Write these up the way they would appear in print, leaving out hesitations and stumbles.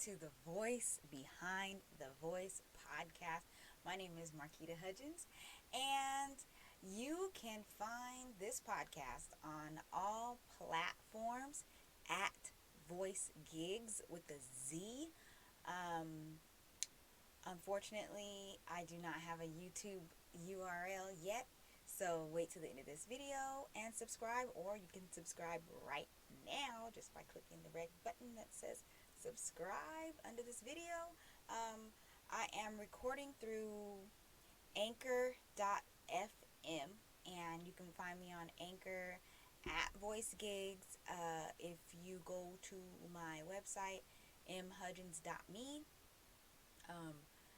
to the Voice Behind the Voice podcast. My name is Marquita Hudgens, and you can find this podcast on all platforms at Voice Gigs with a Z. Um, Unfortunately, I do not have a YouTube URL yet, so wait till the end of this video and subscribe, or you can subscribe right now just by clicking the red button that says subscribe under this video. Um, I am recording through anchor.fm, and you can find me on Anchor at Voice Gigs. If you go to my website, mhudgens.me, um,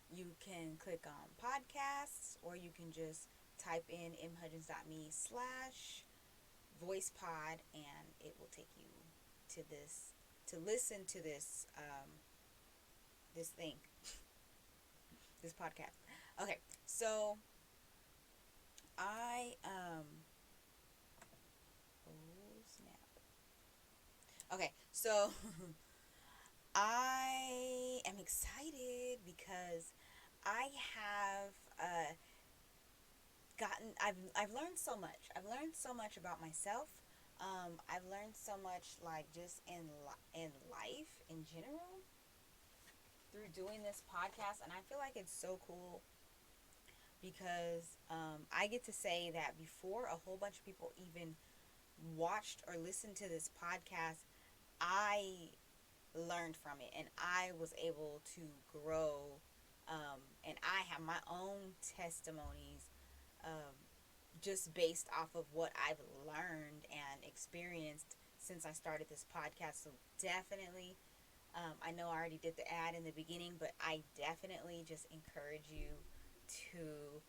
you can click on podcasts, or you can just type in mhudgens.me/voicepod, and it will take you to this to listen to this thing, this podcast. Okay, so I oh snap. Okay, so I am excited because I have I've learned so much. I've learned so much about myself. I've learned so much, like, just in life in general through doing this podcast, and I feel like it's so cool because I get to say that before a whole bunch of people even watched or listened to this podcast, I learned from it, and I was able to grow, and I have my own testimonies, um, just based off of what I've learned and experienced since I started this podcast. So definitely, I know I already did the ad in the beginning, but I definitely just encourage you to,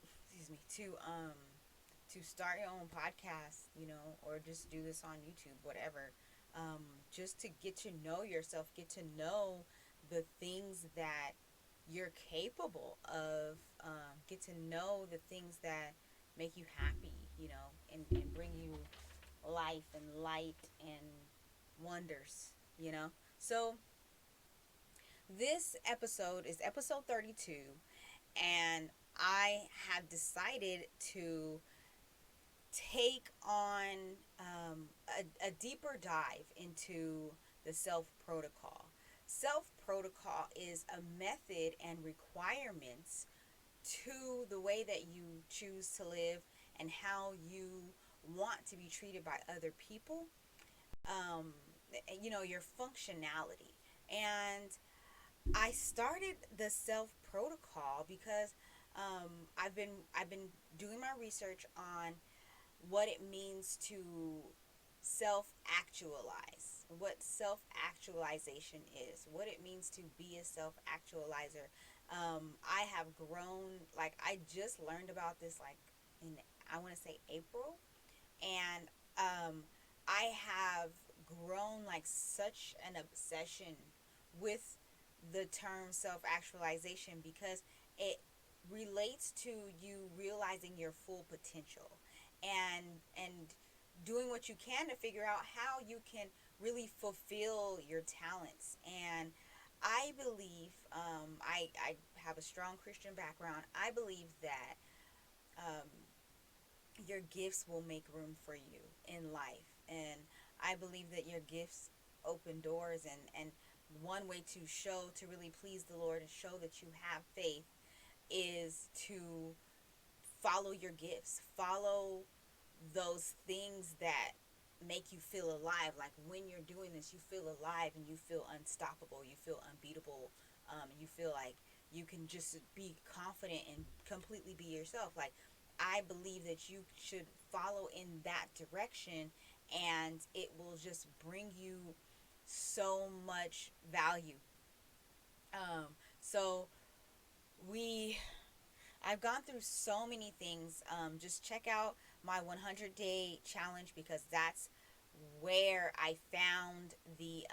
excuse me, to start your own podcast, or just do this on YouTube, whatever. Just to get to know yourself, get to know the things that you're capable of, get to know the things that make you happy, and bring you life and light and wonders, So, this episode is episode 32, and I have decided to take on a deeper dive into the self protocol. Self protocol is a method and requirements to the way that you choose to live and how you want to be treated by other people. Um, your functionality. And I started the self protocol because I've been doing my research on what it means to self actualize, what self actualization is, what it means to be a self actualizer. I have grown, like, I just learned about this, like, in, I want to say, April, and I have grown, like, such an obsession with the term self actualization because it relates to you realizing your full potential, and doing what you can to figure out how you can really fulfill your talents. And I believe, I have a strong Christian background. I believe that um, your gifts will make room for you in life, and I believe that your gifts open doors, and one way to really please the Lord and show that you have faith is to follow your gifts, follow those things that make you feel alive. Like, when you're doing this, you feel alive and you feel unstoppable, you feel unbeatable, you feel like you can just be confident and completely be yourself. Like, I believe that you should follow in that direction, and it will just bring you so much value. So we I've gone through so many things. Just check out my 100-day challenge, because that's where I found the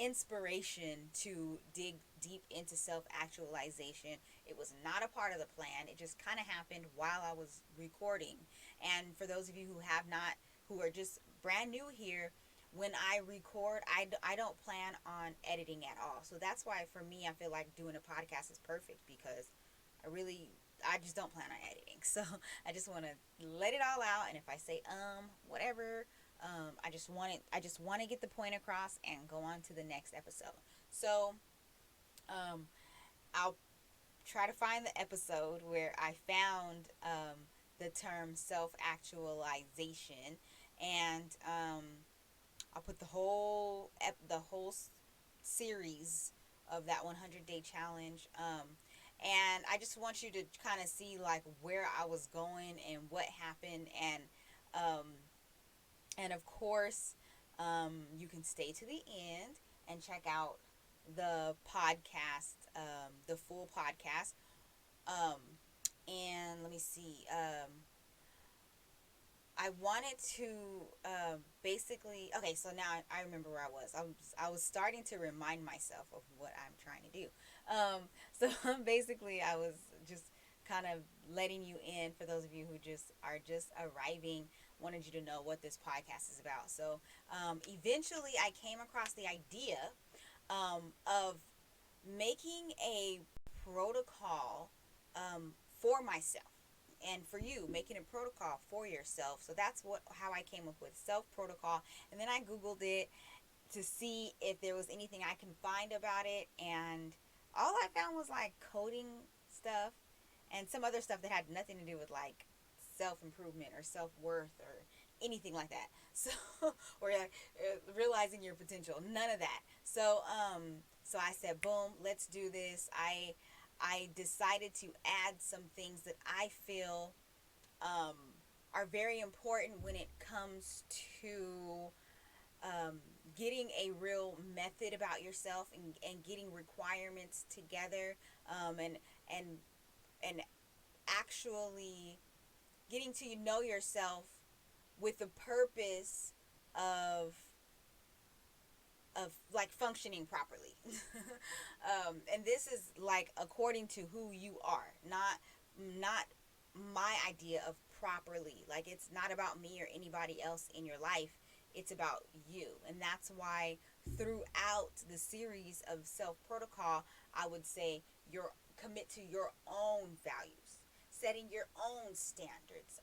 inspiration to dig deep into self-actualization. It was not a part of the plan. It just kind of happened while I was recording. And for those of you who are just brand new here, when I record, I don't plan on editing at all. So that's why for me, I feel like doing a podcast is perfect because I just don't plan on editing. So I just want to let it all out. And if I say, whatever, I just want to get the point across and go on to the next episode. So, I'll try to find the episode where I found, the term self-actualization, and, I'll put the whole series of that 100-day challenge. And I just want you to kind of see like where I was going and what happened, um, and of course, you can stay to the end and check out the podcast, the full podcast. Um, and let me see. I wanted to, basically. Okay, so now I remember where I was. I was starting to remind myself of what I'm trying to do. So basically, I was just kind of letting you in, for those of you who just arriving. Wanted you to know what this podcast is about. So, eventually, I came across the idea, of making a protocol, for myself, and for you, making a protocol for yourself. So that's how I came up with self protocol. And then I googled it to see if there was anything I can find about it, and all I found was like coding stuff and some other stuff that had nothing to do with like self improvement or self worth or anything like that. So, or like, realizing your potential, none of that. So I said, boom, let's do this. I decided to add some things that I feel, um, are very important when it comes to, um, getting a real method about yourself, and getting requirements together, and and and actually getting to know yourself with the purpose of like functioning properly. And this is like according to who you are, not my idea of properly. Like, it's not about me or anybody else in your life. It's about you. And that's why throughout the series of self protocol, I would say commit to your own values, setting your own standards,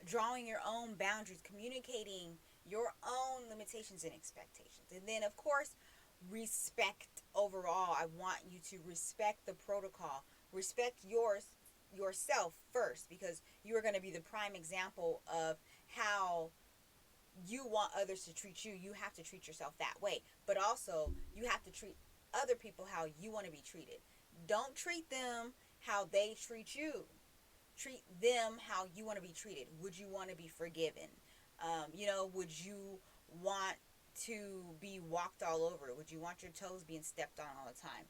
drawing your own boundaries, communicating your own limitations and expectations. And then, of course, respect overall. I want you to respect the protocol, respect yourself first, because you are going to be the prime example of how you want others to treat you. You have to treat yourself that way, but also you have to treat other people how you want to be treated. Don't treat them how they treat you. Treat them how you want to be treated. Would you want to be forgiven? Would you want to be walked all over? Would you want your toes being stepped on all the time?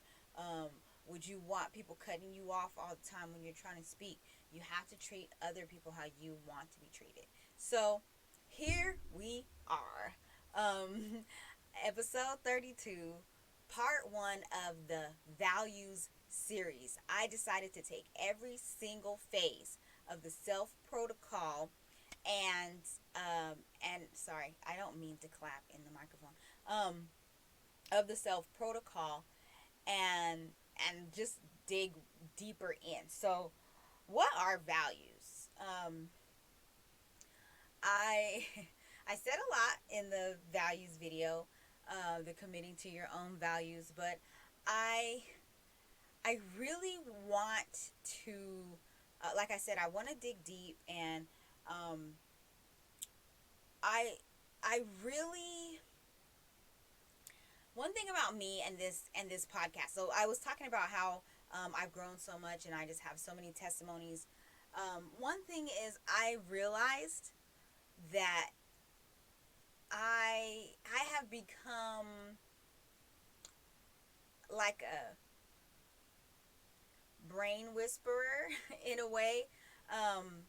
Would you want people cutting you off all the time when you're trying to speak? You have to treat other people how you want to be treated. So here we are. Episode 32, part 1 of the values series. I decided to take every single phase of the self protocol, and sorry, I don't mean to clap in the microphone. Of the self protocol, and just dig deeper in. So, what are values? I I said a lot in the values video, the committing to your own values, but I I really want to, like I said, I want to dig deep, and, um, I I really, one thing about me and this podcast. So I was talking about how, I've grown so much, and I just have so many testimonies. One thing is, I realized that I have become like a brain whisperer in a way, um,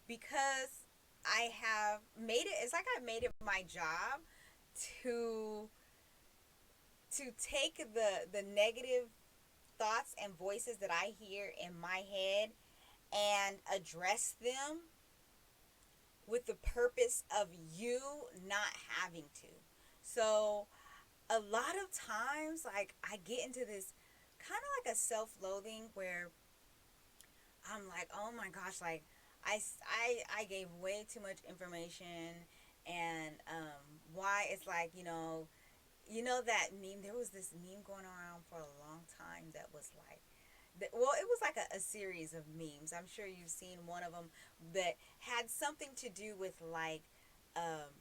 because I have made it. It's like I've made it my job to take the negative thoughts and voices that I hear in my head and address them with the purpose of you not having to. So a lot of times, like, I get into this kind of like a self-loathing where I'm like, oh my gosh, like, I gave way too much information, and why it's like, that meme. There was this meme going around for a long time that was like, well, it was like a series of memes. I'm sure you've seen one of them that had something to do with like, um,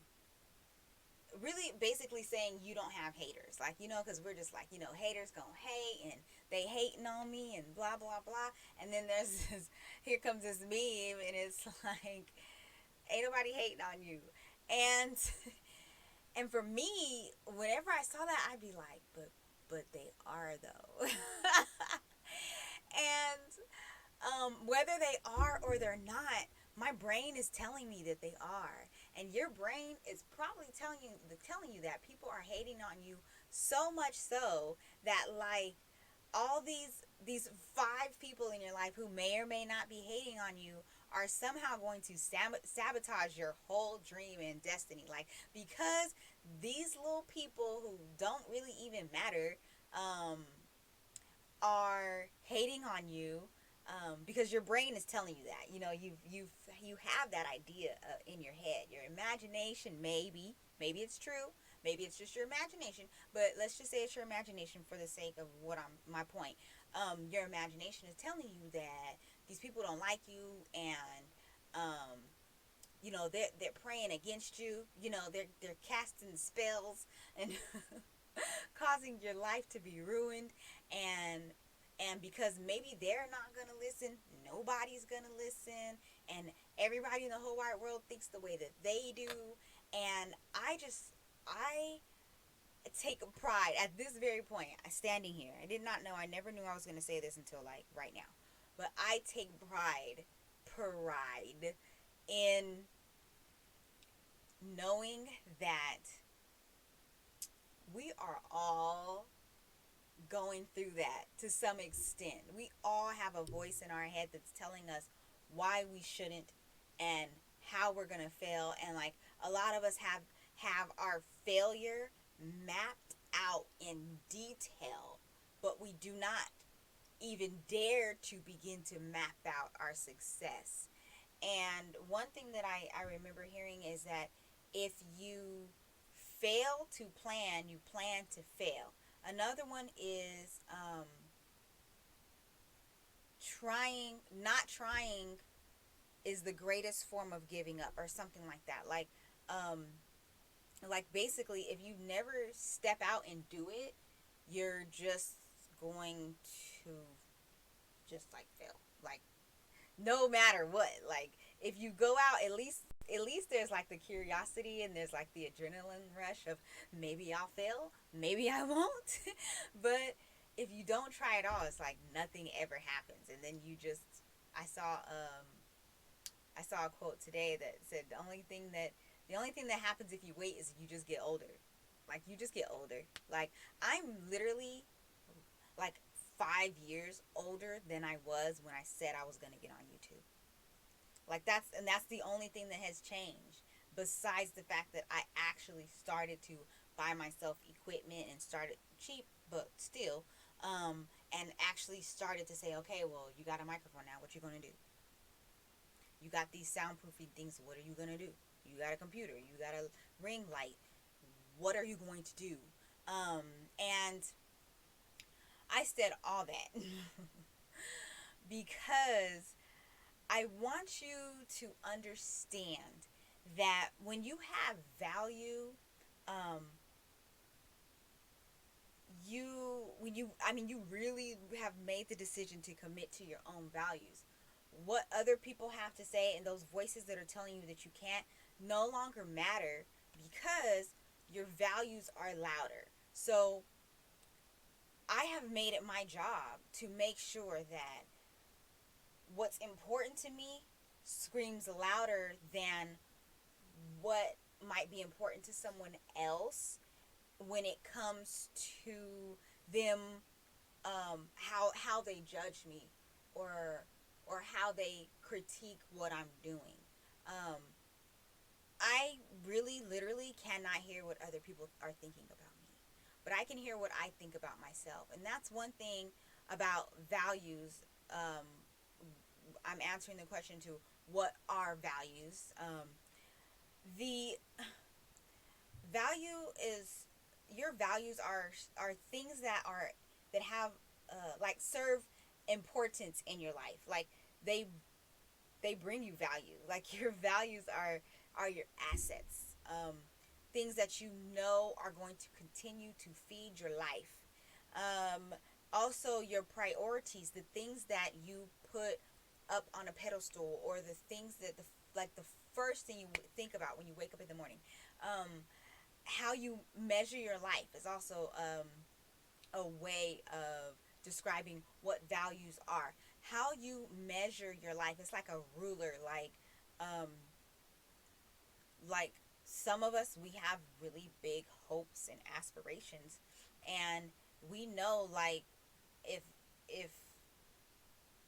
really basically saying you don't have haters. Like, because we're just like, haters gonna hate and they hating on me and blah, blah, blah. And then there's this, here comes this meme and it's like, ain't nobody hating on you. And, and for me, whenever I saw that, I'd be like, but they are though. And whether they are or they're not, my brain is telling me that they are, and your brain is probably telling you that people are hating on you, so much so that, like, all these five people in your life who may or may not be hating on you are somehow going to sabotage your whole dream and destiny, like, because these little people who don't really even matter, um, are hating on you, because your brain is telling you that. You have that idea in your head, your imagination. Maybe it's true. Maybe it's just your imagination. But let's just say it's your imagination for the sake of my point. Your imagination is telling you that these people don't like you, and they're praying against you. They're casting spells and causing your life to be ruined, and because maybe they're not going to listen, nobody's going to listen, and everybody in the whole wide world thinks the way that they do. And I take pride at this very point, standing here. I never knew I was going to say this until like right now, but I take pride in knowing that we are all going through that to some extent. We all have a voice in our head that's telling us why we shouldn't and how we're going to fail. And like, a lot of us have our failure mapped out in detail, but we do not even dare to begin to map out our success. And one thing that I remember hearing is that if you fail to plan, you plan to fail. Another one is, not trying is the greatest form of giving up, or something like that. Like basically, if you never step out and do it, you're just going to just like fail. Like, no matter what. Like, if you go out, at least there's like the curiosity and there's like the adrenaline rush of maybe I'll fail, maybe I won't. But if you don't try at all, it's like nothing ever happens. And then I saw a quote today that said the only thing that happens if you wait is you just get older. Like, you just get older. Like, I'm literally like 5 years older than I was when I said I was gonna get on YouTube. Like, that's the only thing that has changed, besides the fact that I actually started to buy myself equipment, and started cheap, but still, and actually started to say, okay, well, you got a microphone now. What you gonna do? You got these soundproofing things. What are you gonna do? You got a computer. You got a ring light. What are you going to do? And I said all that because I want you to understand that when you have value, um, you really have made the decision to commit to your own values. What other people have to say, and those voices that are telling you that you can't, no longer matter, because your values are louder. So I have made it my job to make sure that what's important to me screams louder than what might be important to someone else when it comes to them, how they judge me, or how they critique what I'm doing. cannot hear what other people are thinking about me, but I can hear what I think about myself. And that's one thing about values. I'm answering the question to what are values. The value is your values are things that have like serve importance in your life. Like they they bring you value. Like your values are your assets. Things that you know are going to continue to feed your life. Um, Also, your priorities, the things that you put up on a pedestal, or the things that like the first thing you think about when you wake up in the morning. How you measure your life is also a way of describing what values are. How you measure your life, it's like a ruler. Um, like some of us, we have really big hopes and aspirations, and we know, like, if if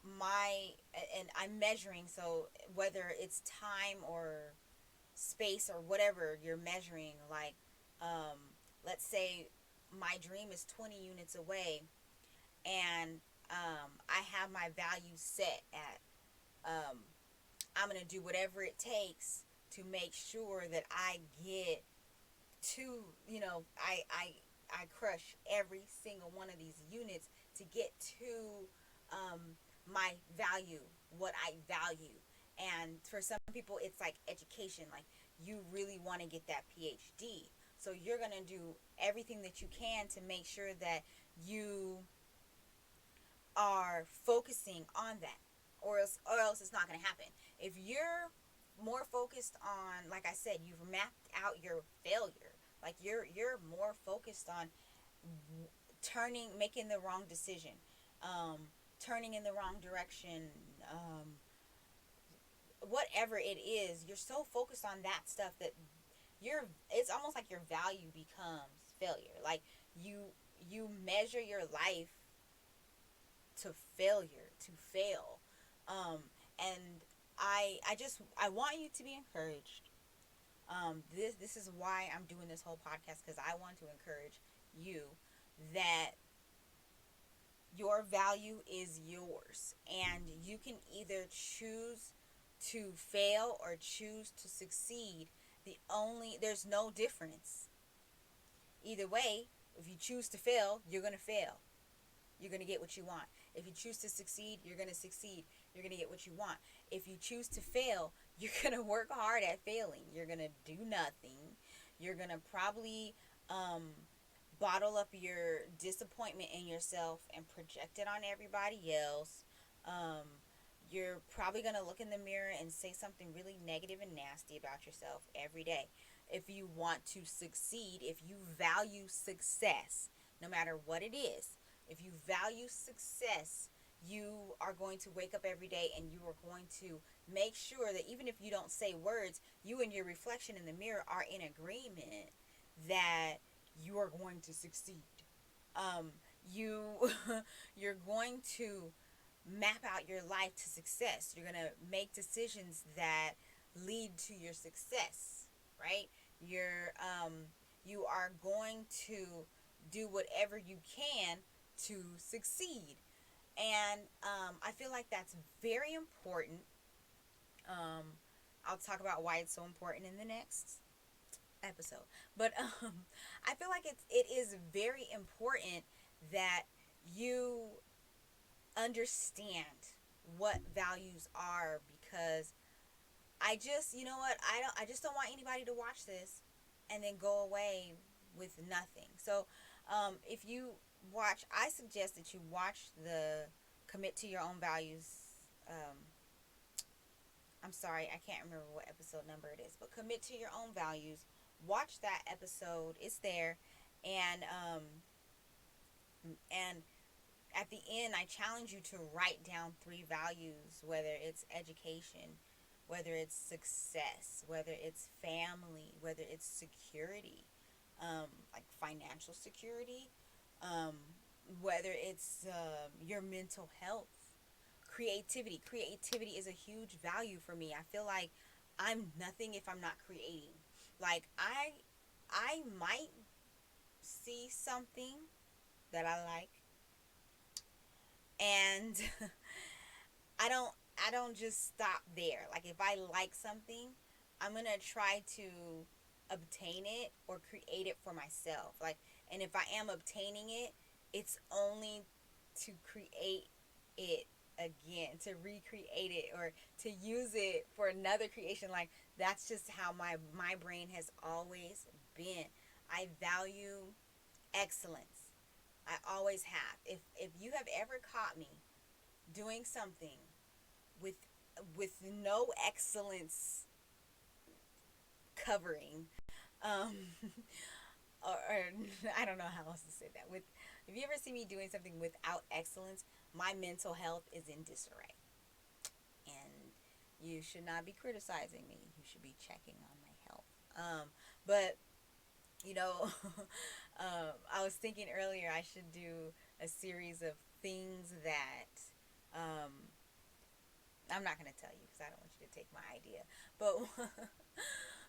my and I'm measuring, so whether it's time or space or whatever you're measuring, like, um, let's say my dream is 20 units away, and I have my values set at, um, I'm gonna do whatever it takes to make sure that I get to, I crush every single one of these units to get to, my value, what I value. And for some people, it's like education. Like, you really want to get that PhD. So you're going to do everything that you can to make sure that you are focusing on that, or else it's not going to happen. If you're more focused on, like I said, you've mapped out your failure. Like you're more focused on making the wrong decision, um, turning in the wrong direction, whatever it is. You're so focused on that stuff that it's almost like your value becomes failure. Like you measure your life to failure, to fail. And I want you to be encouraged. This is why I'm doing this whole podcast, because I want to encourage you that your value is yours, and you can either choose to fail or choose to succeed. There's no difference. Either way, if you choose to fail, you're going to fail. You're going to get what you want. If you choose to succeed, you're going to succeed. You're going to get what you want. If you choose to fail, you're going to work hard at failing. You're going to do nothing. You're going to probably bottle up your disappointment in yourself and project it on everybody else. Um, you're probably going to look in the mirror and say something really negative and nasty about yourself every day. If you want to succeed, if you value success, no matter what it is, if you value success, you are going to wake up every day and you are going to make sure that even if you don't say words, you and your reflection in the mirror are in agreement that you are going to succeed. Um, you you're going to map out your life to success. You're going to make decisions that lead to your success, right? You are going to do whatever you can to succeed. And I feel like that's very important. Um, I'll talk about why it's so important in the next episode. But I feel like it is very important that you understand what values are, because you know what, I just don't want anybody to watch this and then go away with nothing. So if you I suggest that you watch the Commit to Your Own Values. um, I'm sorry, I can't remember what episode number it is, but Commit to Your Own Values. Watch that episode. It's there. And at the end, I challenge you to write down 3 values, whether it's education, whether it's success, whether it's family, whether it's security, like financial security, um, whether it's your mental health, creativity. Creativity is a huge value for me. I feel like I'm nothing if I'm not creating. Like, I might see something that I like, and I don't just stop there. Like if I like something, I'm going to try to obtain it or create it for myself. Like, and if I am obtaining it, it's only to create it again, to recreate it or to use it for another creation. Like that's just how my brain has always been. I value excellence. I always have. If you have ever caught me doing something with no excellence covering, um, or I don't know how else to say that. With if you ever see me doing something without excellence, my mental health is in disarray, and you should not be criticizing me. You should be checking on my health. But you know, I was thinking earlier I should do a series of things that um, I'm not going to tell you because I don't want you to take my idea.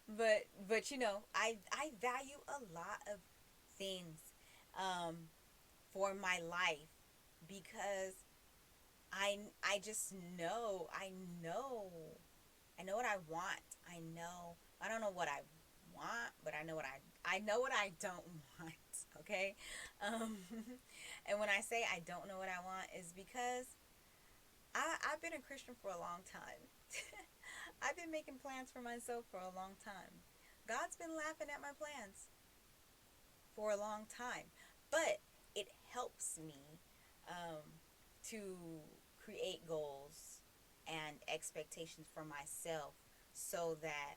But but you know, I value a lot of things um, for my life because I just know I know what I want. I don't know what I want, but I know what I don't want. Okay, um, and when I say I don't know what I want, is because I've been a Christian for a long time. I've been making plans for myself for a long time. God's been laughing at my plans for a long time, but it helps me to create goals and expectations for myself so that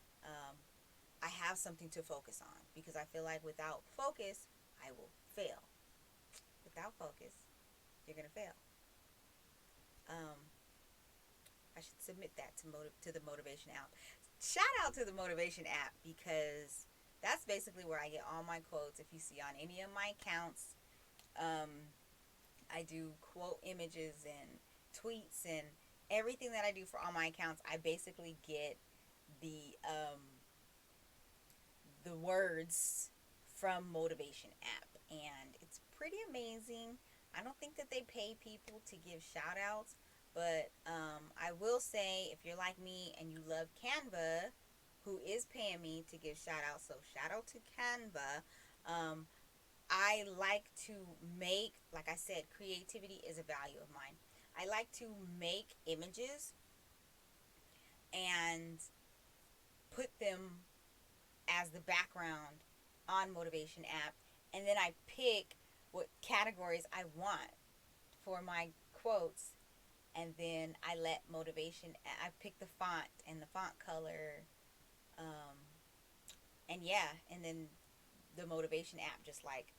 I have something to focus on because I feel like without focus, I will fail. Without focus, you're going to fail. Um, I should submit that to the motivation app. Shout out to the motivation app because that's basically where I get all my quotes. If you see on any of my accounts, um, I do quote images and tweets and everything that I do for all my accounts. I basically get the the words from motivation app, and it's pretty amazing. I don't think that they pay people to give shout outs, but I will say if you're like me and you love Canva, who is paying me to give shout outs, so shout out to Canva. um, I like to make, like I said, creativity is a value of mine. I like to make images and put them as the background on motivation app, and then I pick what categories I want for my quotes, and then I let motivation, I pick the font and the font color, um, and yeah, and then the motivation app just like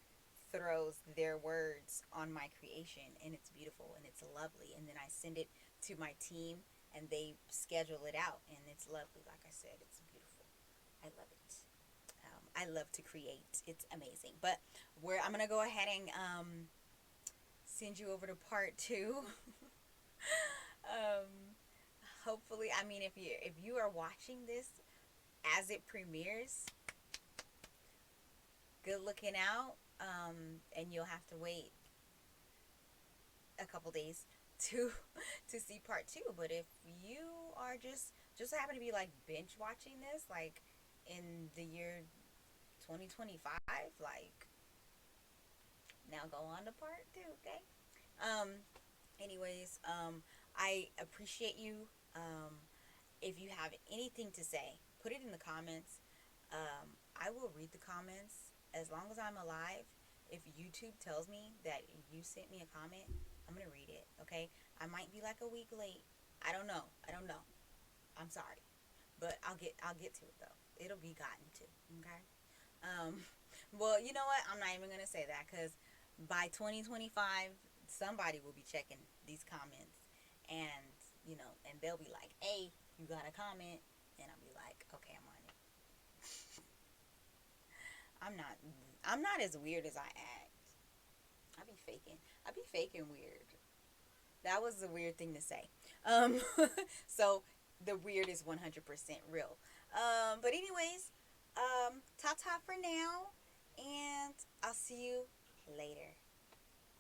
throws their words on my creation, and it's beautiful and it's lovely, and then I send it to my team and they schedule it out, and it's lovely. Like I said, it's beautiful. I love it. I love to create. It's amazing. But I'm gonna go ahead and send you over to part two. um, Hopefully, I mean, if you are watching this as it premieres, good looking out. And you'll have to wait a couple days to to see part two. But if you are just happen to be like binge watching this, like in the year 2025, like now go on to part two, okay? Um, anyways, I appreciate you. If you have anything to say, put it in the comments. I will read the comments as long as I'm alive. If YouTube tells me that you sent me a comment, I'm gonna read it. Okay, I might be like a week late. I don't know. I'm sorry, but I'll get to it though. It'll be gotten to. Okay. Um, well, you know what? I'm not even gonna say that because by 2025, somebody will be checking these comments, and and they'll be like, "Hey, you got a comment?" And I'll be like, "Okay, I'm on it." I'm not. I'm not as weird as I act. I be faking. I be faking weird. That was a weird thing to say. So the weird is 100% real. But anyways, Ta ta for now, and I'll see you later.